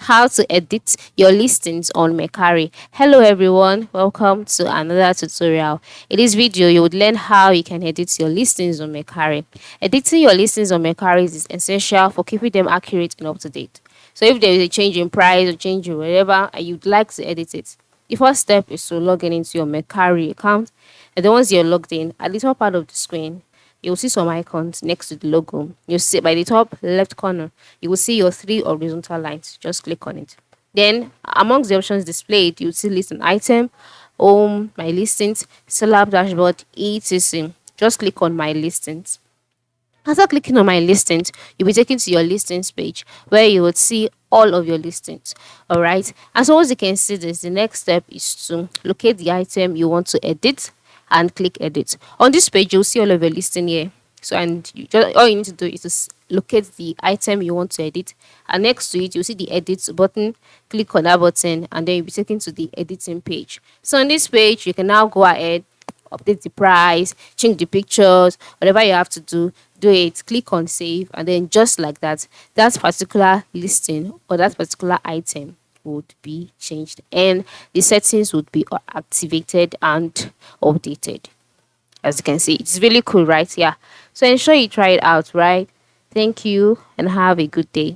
how to edit your listings on Mercari. Hello everyone, welcome to another tutorial. In this video, you would learn how you can edit your listings on Mercari. Editing your listings on Mercari is essential for keeping them accurate and up to date. So if there is a change in price or change in whatever and you'd like to edit it, the first step is to log into your Mercari account. And then once you're logged in, at the top part of the screen, you'll see some icons next to the logo. You'll see by the top left corner, you will see your three horizontal lines. Just click on it. Then, amongst the options displayed, you'll see list an item, home, my listings, seller dashboard, etc. Just click on my listings. After clicking on my listings, you'll be taken to your listings page where you would see all of your listings. All right. And so as you can see this, the next step is to locate the item you want to edit and click edit. On this page, you'll see all of your listing here. So and you just all you need to do is to locate the item you want to edit, and next to it you'll see the edit button. Click on that button and then you'll be taken to the editing page. So on this page you can now go ahead, update the price, change the pictures, whatever you have to do it. Click on save, and then just like that, that particular listing or that particular item would be changed and the settings would be activated and updated. As you can see, it's really cool, right? Yeah, so ensure you try it out, right? Thank you and have a good day.